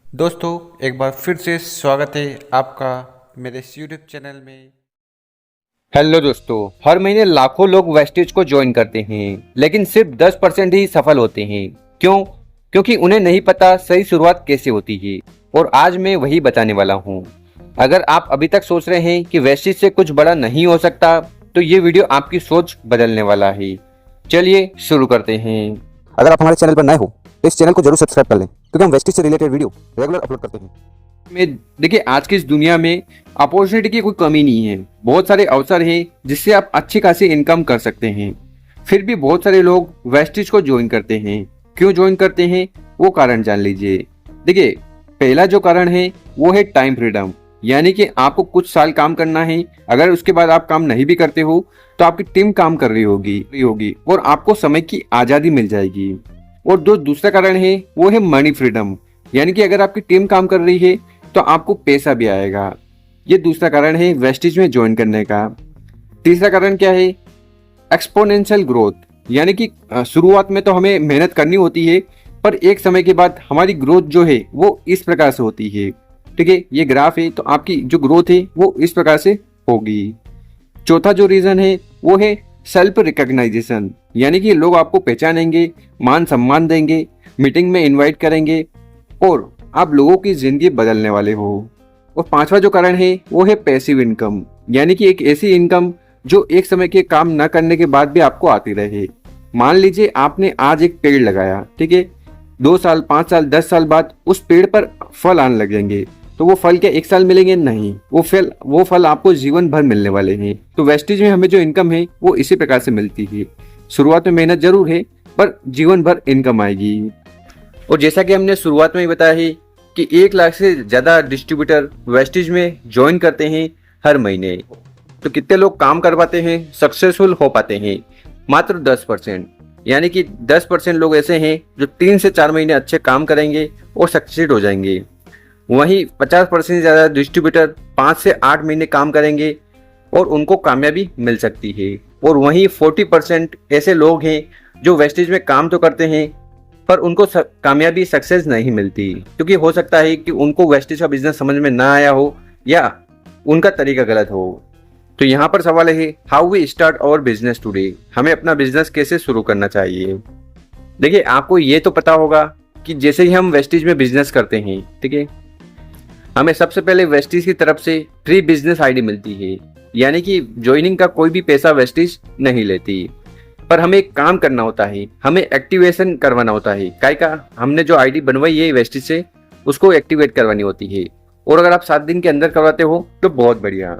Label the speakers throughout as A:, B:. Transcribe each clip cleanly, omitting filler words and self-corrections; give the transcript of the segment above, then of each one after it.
A: दोस्तों एक बार फिर से स्वागत है आपका मेरे इस यूट्यूब चैनल में।
B: हेलो दोस्तों, हर महीने लाखों लोग वेस्टेज को ज्वाइन करते हैं, लेकिन सिर्फ 10% ही सफल होते हैं। क्यों? क्योंकि उन्हें नहीं पता सही शुरुआत कैसे होती है। और आज मैं वही बताने वाला हूँ। अगर आप अभी तक सोच रहे हैं कि वेस्टेज से कुछ बड़ा नहीं हो सकता, तो ये वीडियो आपकी सोच बदलने वाला है। चलिए शुरू करते हैं।
C: अगर आप हमारे चैनल पर नए हो तो इस चैनल को जरूर सब्सक्राइब कर लें, क्योंकि हम वेस्टेज से रिलेटेड वीडियो रेगुलर अपलोड करते हैं।
B: देखिए, आज की इस दुनिया में अपॉर्चुनिटी की कोई कमी नहीं है। बहुत सारे अवसर हैं जिससे आप अच्छी खासी इनकम कर सकते हैं। फिर भी बहुत सारे लोग वेस्टेज को ज्वाइन करते हैं। क्यों ज्वाइन करते हैं, वो कारण जान लीजिए। देखिए, पहला जो कारण है वो है टाइम फ्रीडम, यानी कि आपको कुछ साल काम करना है। अगर उसके बाद आप काम नहीं भी करते हो तो आपकी टीम काम कर रही होगी और आपको समय की आज़ादी मिल जाएगी। और दूसरा कारण है वो है मनी फ्रीडम, यानी कि अगर आपकी टीम काम कर रही है तो आपको पैसा भी आएगा। ये दूसरा कारण है वेस्टेज में ज्वाइन करने का। तीसरा कारण क्या है? एक्सपोनेंशियल ग्रोथ, यानी कि शुरुआत में तो हमें मेहनत करनी होती है, पर एक समय के बाद हमारी ग्रोथ जो है वो इस प्रकार से होती है। ठीक है, ये ग्राफ है, तो आपकी जो ग्रोथ है वो इस प्रकार से होगी। चौथा जो रीजन है वो है सेल्फ रिकॉग्नाइजेशन, यानी कि लोग आपको पहचानेंगे, मान सम्मान देंगे, मीटिंग में इनवाइट करेंगे और आप लोगों की जिंदगी बदलने वाले हो। और पांचवा जो कारण है वो है पैसिव इनकम, यानी कि एक ऐसी इनकम जो एक समय के काम न करने के बाद भी आपको आती रहे। मान लीजिए आपने आज एक पेड़ लगाया, ठीक है, 2 साल, 5 साल, 10 साल बाद उस पेड़ पर फल आने लगेंगे। तो वो फल क्या एक साल मिलेंगे? नहीं, वो फल आपको जीवन भर मिलने वाले हैं। तो वेस्टेज में हमें जो इनकम है वो इसी प्रकार से मिलती है। शुरुआत में मेहनत जरूर है, पर जीवन भर इनकम आएगी। और जैसा कि हमने शुरुआत में ही बताया है कि 1 लाख से ज्यादा डिस्ट्रीब्यूटर वेस्टेज में ज्वाइन करते हैं हर महीने। तो कितने लोग काम कर पाते हैं, सक्सेसफुल हो पाते हैं? मात्र 10%, यानी कि 10% लोग ऐसे हैं जो 3 से 4 महीने अच्छे काम करेंगे और सक्सेड हो जाएंगे। वहीं 50% से ज्यादा डिस्ट्रीब्यूटर 5 से 8 महीने काम करेंगे और उनको कामयाबी मिल सकती है। और वहीं 40% ऐसे लोग हैं जो वेस्टेज में काम तो करते हैं, पर उनको कामयाबी सक्सेस नहीं मिलती, क्योंकि हो सकता है कि उनको वेस्टेज का बिजनेस समझ में ना आया हो या उनका तरीका गलत हो। तो यहाँ पर सवाल है, how we start our business today? हमें अपना बिजनेस कैसे शुरू करना चाहिए? देखिए, आपको ये तो पता होगा कि जैसे ही हम वेस्टेज में बिजनेस करते हैं, ठीक है, हमें सबसे पहले वेस्टेज की तरफ से फ्री बिजनेस आईडी मिलती है, यानी कि ज्वाइनिंग का कोई भी पैसा वेस्टेज नहीं लेती। पर हमें एक काम करना होता है, हमें एक्टिवेशन करवाना होता है। काय का? हमने जो आईडी बनवाई है वेस्टेज से, उसको एक्टिवेट करवानी होती है। और अगर आप 7 दिन के अंदर करवाते हो तो बहुत बढ़िया।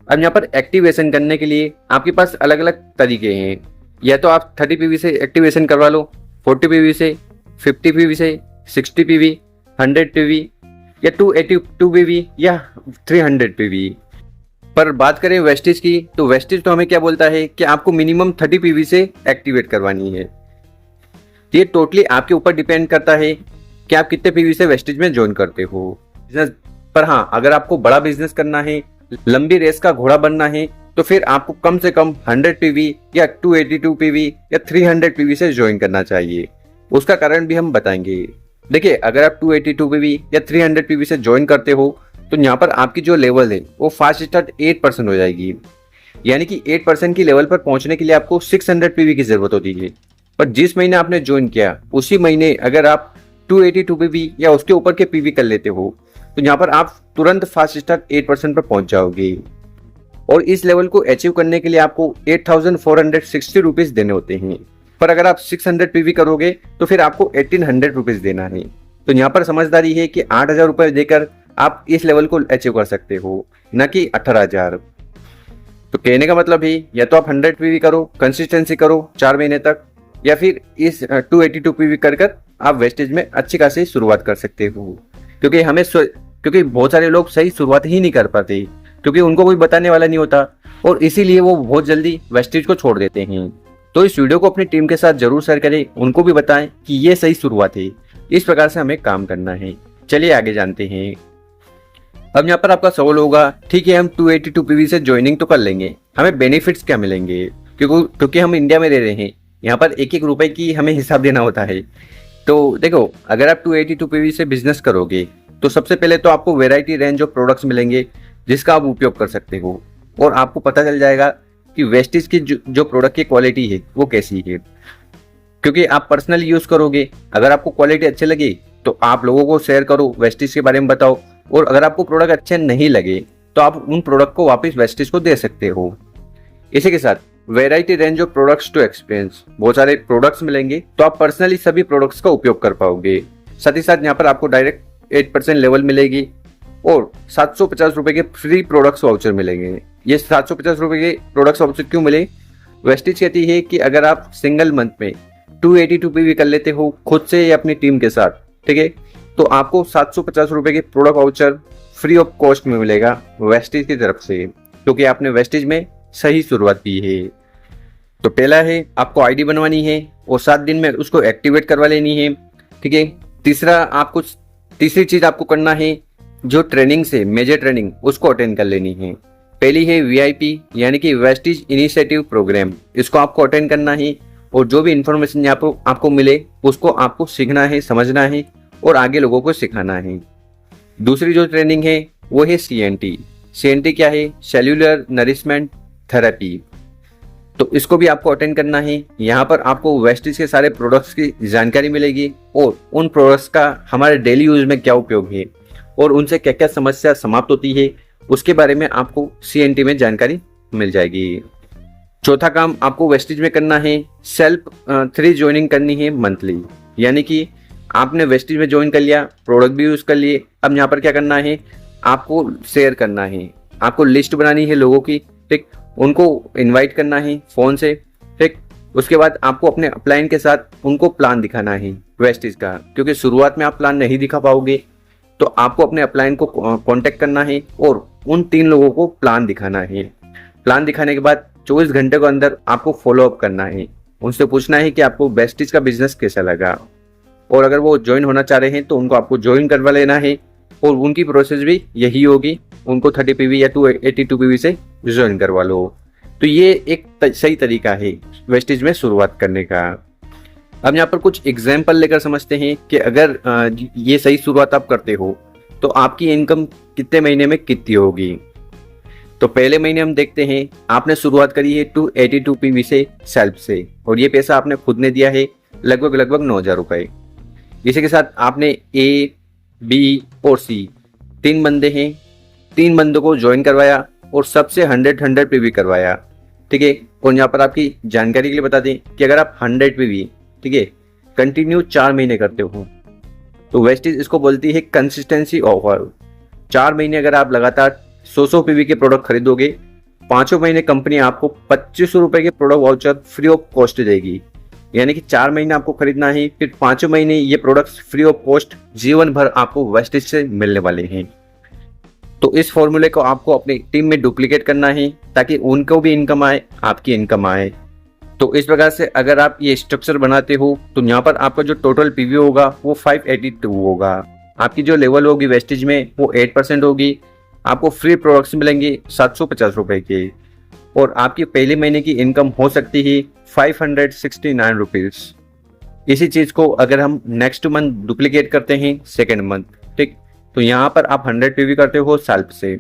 B: अब यहाँ पर एक्टिवेशन करने के लिए आपके पास अलग अलग तरीके हैं। या तो आप 30 पीवी से एक्टिवेशन करवा लो, 40 पीवी से, 50 पीवी से, 60 पीवी, 100 पीवी या 282 पीवी या 300 पीवी। पर बात करें वेस्टेज की, तो वेस्टेज तो हमें क्या बोलता है कि आपको मिनिमम 30 पीवी से एक्टिवेट करवानी है। ये टोटली आपके ऊपर डिपेंड करता है कि आप कितने पीवी से वेस्टेज में ज्वाइन करते हो बिजनेस। पर हाँ, अगर आपको बड़ा बिजनेस करना है, लंबी रेस का घोड़ा बनना है, तो फिर आपको कम से कम 100 पीवी या 282 पीवी या 300 पीवी से ज्वाइन करना चाहिए। उसका कारण भी हम बताएंगे। देखिए, अगर आप 282 पीवी या 300 पीवी से ज्वाइन करते हो तो यहाँ पर आपकी जो लेवल है वो फास्ट स्टार्ट 8% हो जाएगी, यानी कि 8% की लेवल पर पहुंचने के लिए आपको 600 पीवी की जरूरत होती है। पर जिस महीने आपने ज्वाइन किया उसी महीने अगर आप 282 पीवी या उसके ऊपर के पीवी कर लेते हो तो यहाँ पर आप तुरंत फास्ट स्टार्ट 8% पर पहुंच जाओगे। और इस लेवल को अचीव करने के लिए आपको 8,460 रुपीज देने होते हैं। पर अगर आप 600 पीवी करोगे तो फिर आपको 1,800 रुपीज देना है। तो यहाँ पर समझदारी है कि 8,000 रुपए देकर आप इस लेवल को अचीव कर सकते हो, न कि 18,000। तो कहने का मतलब है, या तो आप 100 पीवी करो, कंसिस्टेंसी करो 4 महीने तक, या फिर इस 282 पीवी कर आप वेस्टेज में अच्छी खासी शुरुआत कर सकते हो। क्योंकि बहुत सारे लोग सही शुरुआत ही नहीं कर पाते, क्योंकि उनको कोई बताने वाला नहीं होता और इसीलिए वो बहुत जल्दी वेस्टेज को छोड़ देते हैं। तो इस वीडियो को अपनी टीम के साथ जरूर शेयर करें, उनको भी बताएं कि ये सही शुरुआत है, इस प्रकार से हमें काम करना है। चलिए आगे जानते हैं। अब यहाँ पर आपका सवाल होगा, ठीक है, हम 282 पीवी से ज्वाइनिंग तो कर लेंगे, हमें बेनिफिट्स क्या मिलेंगे? क्योंकि हम इंडिया में रह रहे हैं, यहाँ पर एक एक रुपए की हमें हिसाब देना होता है। तो देखो, अगर आप 282 पीवी से बिजनेस करोगे तो सबसे पहले तो आपको वैरायटी रेंज ऑफ प्रोडक्ट्स मिलेंगे जिसका आप उपयोग कर सकते हो, और आपको पता चल जाएगा कि वेस्टिज की जो प्रोडक्ट की क्वालिटी है वो कैसी है, क्योंकि आप पर्सनली यूज करोगे। अगर आपको क्वालिटी अच्छी लगे तो आप लोगों को शेयर करो, वेस्टिज के बारे में बताओ, और अगर आपको प्रोडक्ट अच्छे नहीं लगे तो आप उन प्रोडक्ट को वापस वेस्टिज को दे सकते हो। इसी के साथ variety range of products to experience, बहुत सारे प्रोडक्ट्स मिलेंगे तो आप पर्सनली सभी प्रोडक्ट्स का उपयोग कर पाओगे। साथ ही साथ यहाँ पर आपको डायरेक्ट 8% लेवल मिलेगी और 750 रुपए के फ्री प्रोडक्ट्स वाउचर मिलेंगे। ये 750 रुपए के प्रोडक्ट्स वाउचर क्यों मिले? वेस्टिज कहती है कि अगर आप सिंगल मंथ में 282 PV कर लेते हो खुद से या अपनी टीम के साथ, ठीक है, तो आपको 750 रुपए के product voucher free of cost में मिलेगा वेस्टिज की तरफ से, क्योंकि आपने वेस्टिज में सही शुरुआत की है। तो पहला है आपको आईडी बनवानी है और 7 दिन में उसको एक्टिवेट करवा लेनी है, ठीक है। तीसरी चीज आपको करना है, जो ट्रेनिंग से मेजर ट्रेनिंग उसको अटेंड कर लेनी है। पहली है VIP यानी कि वेस्टिज इनिशिएटिव प्रोग्राम, इसको आपको अटेंड करना है और जो भी इंफॉर्मेशन यहाँ पर आपको मिले उसको आपको सीखना है, समझना है और आगे लोगों को सिखाना है। दूसरी जो ट्रेनिंग है वो है CNT क्या है? Cellular nourishment therapy. तो इसको भी आपको अटेंड करना है। यहाँ पर आपको वेस्टिज के सारे प्रोडक्ट्स की जानकारी मिलेगी और उन प्रोडक्ट्स का हमारे डेली यूज में क्या उपयोग है और उनसे क्या क्या समस्या समाप्त होती है उसके बारे में आपको CNT में जानकारी मिल जाएगी। चौथा काम आपको वेस्टिज में करना है, सेल्फ 3 ज्वाइनिंग करनी है मंथली, यानी कि आपने वेस्टिज में ज्वाइन कर लिया, प्रोडक्ट भी यूज कर लिए, अब यहाँ पर क्या करना है, आपको शेयर करना है, आपको लिस्ट बनानी है लोगों की, ठीक, उनको इनवाइट करना है फोन से, ठीक। उसके बाद आपको अपने अपलाइन के साथ उनको प्लान दिखाना है वेस्टिज का, क्योंकि शुरुआत में आप प्लान नहीं दिखा पाओगे, तो आपको अपने अपलाइन को कांटेक्ट करना है और उन 3 लोगों को प्लान दिखाना है। प्लान दिखाने के बाद 24 घंटे के अंदर आपको फॉलो अप करना है, उनसे पूछना है कि आपको वेस्टिज का बिजनेस कैसा लगा, और अगर वो ज्वाइन होना चाह रहे हैं तो उनको आपको ज्वाइन करवा लेना है और उनकी प्रोसेस भी यही होगी, उनको 30 PV या 282 PV से ज्वाइन करवा लो। तो ये एक सही तरीका है वेस्टिज में शुरुआत करने का। अब यहाँ पर कुछ एग्जाम्पल लेकर समझते हैं कि अगर ये सही शुरुआत आप करते हो तो आपकी इनकम कितने महीने में कितनी होगी। तो पहले महीने हम देखते हैं, आपने शुरुआत करी है 282 PV से सेल्फ से, और ये पैसा आपने खुद ने दिया है लगभग 9,000 रुपए। इसी के साथ आपने A, B और C 3 बंदे हैं, 3 बंदों को ज्वाइन करवाया और सबसे 100 PV करवाया, ठीक है। और यहाँ पर आपकी जानकारी के लिए बता दें कि अगर आप 100 PV, ठीक है, कंटिन्यू 4 महीने करते हो तो वेस्टिज इसको बोलती है कंसिस्टेंसी ऑफर। 4 महीने अगर आप लगातार 100 PV के प्रोडक्ट खरीदोगे, 5 महीने कंपनी आपको 2500 रुपए के product voucher free of cost देगी, यानी कि 4 महीने आपको खरीदना है, फिर 5 महीने ये प्रोडक्ट्स फ्री ऑफ कॉस्ट जीवन भर आपको वेस्टिज से मिलने वाले हैं। तो इस फॉर्मूले को आपको अपनी टीम में डुप्लीकेट करना है ताकि उनको भी इनकम आए, आपकी इनकम आए। तो इस प्रकार से अगर आप ये स्ट्रक्चर बनाते हो तो यहाँ पर आपका जो टोटल PV होगा वो 582 होगा, आपकी जो लेवल होगी वेस्टिज में वो 8% होगी, आपको फ्री प्रोडक्ट्स मिलेंगे 750 रुपए के, और आपकी पहले महीने की इनकम हो सकती है 569 रुपीज। इसी चीज को अगर हम नेक्स्ट मंथ डुप्लीकेट करते हैं सेकेंड मंथ, ठीक, तो यहाँ पर आप 100 PV करते हो सेल्फ से,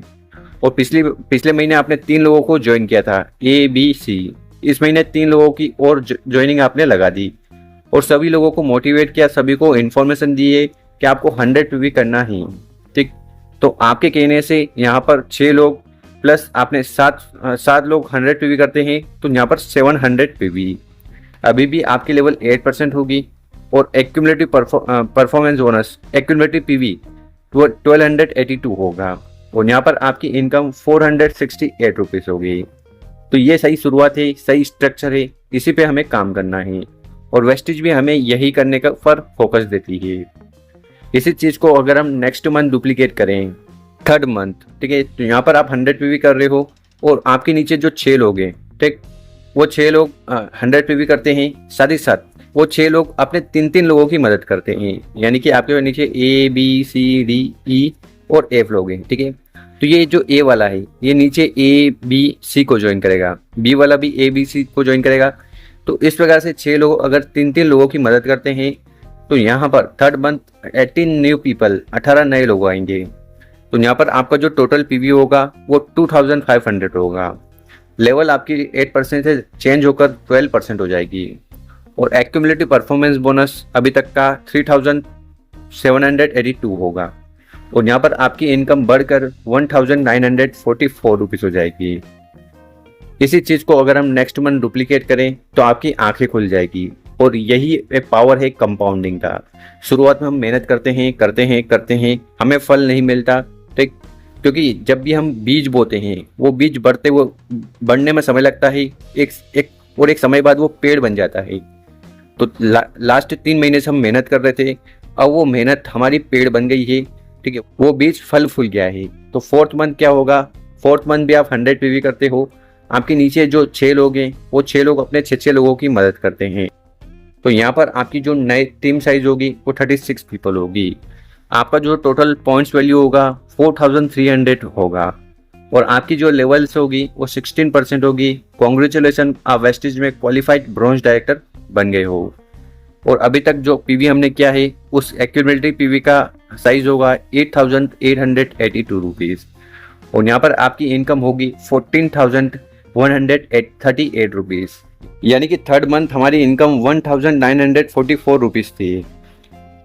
B: और पिछले महीने आपने 3 लोगों को ज्वाइन किया था A, B, C, इस महीने 3 लोगों की और ज्वाइनिंग आपने लगा दी और सभी लोगों को मोटिवेट किया, सभी को इन्फॉर्मेशन दी है कि आपको 100 PV करना ही, ठीक। तो आपके कहने से यहाँ पर 6 लोग प्लस आपने 7 लोग 100 PV करते हैं तो यहाँ पर 700 PV। अभी भी आपकी लेवल 8% होगी और accumulative performance bonus accumulative PV 1282 होगा और यहाँ पर आपकी इनकम 468 रुपीज होगी। तो ये सही शुरुआत है, सही स्ट्रक्चर है, इसी पे हमें काम करना है और वेस्टिज भी हमें यही करने का पर फोकस देती है। इसी चीज को अगर हम नेक्स्ट मंथ डुप्लीकेट करें थर्ड मंथ, ठीक है, तो यहाँ पर आप 100 PV कर रहे हो और आपके नीचे जो 6 लोग हैं, ठीक, वो 6 लोग 100 PV करते हैं, साथ ही साथ वो 6 लोग अपने 3 लोगों की मदद करते हैं, यानी कि आपके नीचे A, B, C, D, E और F लोग हैं, ठीक है। तो ये जो A वाला है ये नीचे A, B, C को ज्वाइन करेगा, B वाला भी A, B, C को ज्वाइन करेगा। तो इस प्रकार से 6 लोग अगर 3 लोगों की मदद करते हैं तो यहाँ पर थर्ड मंथ 18 न्यू पीपल, 18 नए लोग आएंगे। तो यहाँ पर आपका जो टोटल पीवी होगा वो 2500 होगा। लेवल आपकी 8% से चेंज होकर 12% हो जाएगी। और एक्यूमुलेटिव परफॉर्मेंस बोनस अभी तक का 3782 होगा। और यहाँ पर आपकी इनकम बढ़कर 1944 रुपीज़ हो जाएगी। इसी चीज़ को अगर हम नेक्स्ट मंथ डुप्लीकेट करें तो आपकी आंखें खुल जाएगी। और यही एक पावर है कंपाउंडिंग का। शुरुआत में हम मेहनत करते हैं, हमें फल नहीं मिलता, तो क्योंकि जब भी हम बीज बोते हैं वो बीज बढ़ने में समय लगता है, एक समय बाद वो पेड़ बन जाता है। तो लास्ट 3 महीने से हम मेहनत कर रहे थे, अब वो मेहनत हमारी पेड़ बन गई है, ठीक है, वो बीज फल फूल गया है। तो 4th मंथ क्या होगा, 4th मंथ भी आप 100 पीवी करते हो, आपके नीचे जो 6 लोग हैं वो 6 लोग अपने 6 लोगों की मदद करते हैं। तो यहाँ पर आपकी जो नई टीम साइज होगी वो 36 पीपल होगी। आपका जो टोटल पॉइंट्स वैल्यू होगा 4300 होगा। और आपकी जो लेवल्स होगी वो 16% होगी। कॉन्ग्रेचुलेसन, आप वेस्टिज में क्वालिफाइड ब्रॉन्ज डायरेक्टर बन गए हो। और अभी तक जो पीवी हमने किया है उस एक्यूमुलेटिव पीवी का साइज होगा 8882 रुपीज़। और यहाँ पर आपकी इनकम होगी 14,138 रुपीज़। यानी कि थर्ड मंथ हमारी इनकम 1944 रुपीज़ थी।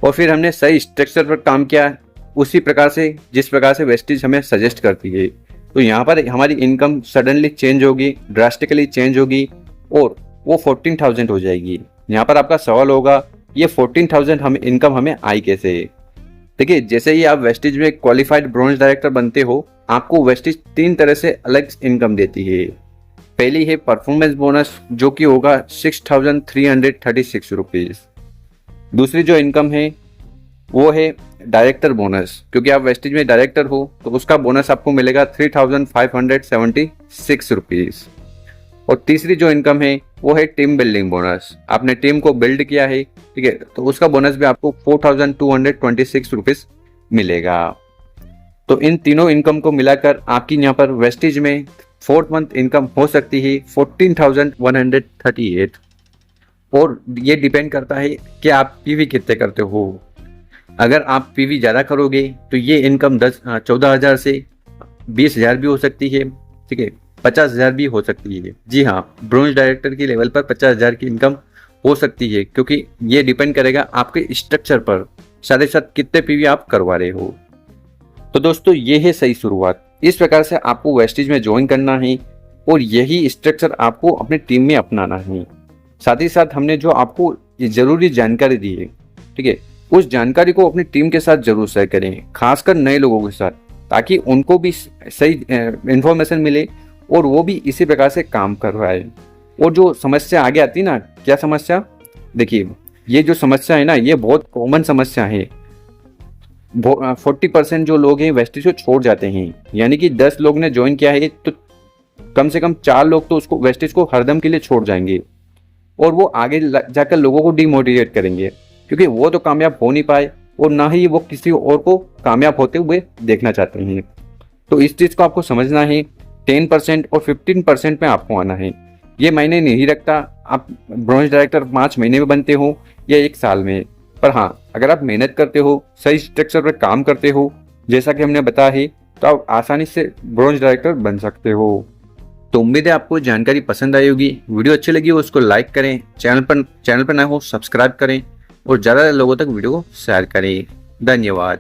B: और फिर हमने सही स्ट्रक्चर पर काम किया, उसी प्रकार से जिस प्रकार से वेस्टिज हमें सजेस्ट करती है। तो यहाँ पर हमारी इनकम सडनली चेंज होगी, ड्रास्टिकली चेंज होगी और वो 14,000 हो जाएगी। यहाँ पर आपका सवाल होगा ये 14,000 हमें आई कैसे? देखिए, जैसे ही आप वेस्टिज में क्वालिफाइड ब्रॉन्ज डायरेक्टर बनते हो, आपको वेस्टिज 3 तरह से अलग इनकम देती है। पहली है परफॉर्मेंस बोनस, जो कि होगा 6,336 रुपीज़। दूसरी जो इनकम है वो है डायरेक्टर बोनस, क्योंकि आप वेस्टिज में डायरेक्टर हो तो उसका बोनस आपको मिलेगा 3,576 रुपीज़। और तीसरी जो इनकम है वो है टीम बिल्डिंग बोनस, आपने टीम को बिल्ड किया है, ठीक है, तो उसका बोनस भी आपको 4,226 रुपीज़ मिलेगा। तो इन तीनों इनकम को मिलाकर आपकी यहाँ पर वेस्टिज में 4th मंथ इनकम हो सकती है 14,138। और ये डिपेंड करता है कि आप पीवी कितने करते हो। अगर आप पीवी ज़्यादा करोगे तो ये इनकम 14,000 से 20,000 भी हो सकती है, ठीक है, 50,000 भी हो सकती है। जी हाँ, ब्रॉन्ज डायरेक्टर की लेवल पर 50,000 की इनकम हो सकती है, क्योंकि ये डिपेंड करेगा आपके स्ट्रक्चर पर, साथ ही साथ कितने पीवी आप करवा रहे हो। तो दोस्तों, ये है सही शुरुआत। इस प्रकार से आपको वेस्टिज में ज्वाइन करना है और यही स्ट्रक्चर आपको अपनी टीम में अपनाना है। साथ ही साथ हमने जो आपको ये ज़रूरी जानकारी दी है, ठीक है, उस जानकारी को अपनी टीम के साथ जरूर शेयर करें, खासकर नए लोगों के साथ, ताकि उनको भी सही इन्फॉर्मेशन मिले और वो भी इसी प्रकार से काम करवाए। और जो समस्या आगे आती है ना, क्या समस्या? देखिए, ये जो समस्या है ना, ये बहुत कॉमन समस्या है। 40% जो लोग हैं वेस्टिज को छोड़ जाते हैं, यानी कि 10 लोग ने ज्वाइन किया है तो कम से कम 4 लोग तो उसको वेस्टिज को हरदम के लिए छोड़ जाएंगे और वो आगे जाकर लोगों को डिमोटिवेट करेंगे, क्योंकि वो तो कामयाब हो नहीं पाए और ना ही वो किसी और को कामयाब होते हुए देखना चाहते हैं। तो इस चीज़ को आपको समझना है। 10% और 15% में आपको आना है। ये मायने नहीं रखता आप ब्रॉन्ज डायरेक्टर 5 महीने में बनते हो या 1 साल में, पर हाँ, अगर आप मेहनत करते हो, सही स्ट्रक्चर पर काम करते हो, जैसा कि हमने बताया है, तो आप आसानी से ब्रॉन्ज डायरेक्टर बन सकते हो। तो उम्मीद है आपको जानकारी पसंद आई होगी। वीडियो अच्छी लगी हो उसको लाइक करें, चैनल पर नए हो सब्सक्राइब करें और ज़्यादा लोगों तक वीडियो को शेयर करें। धन्यवाद।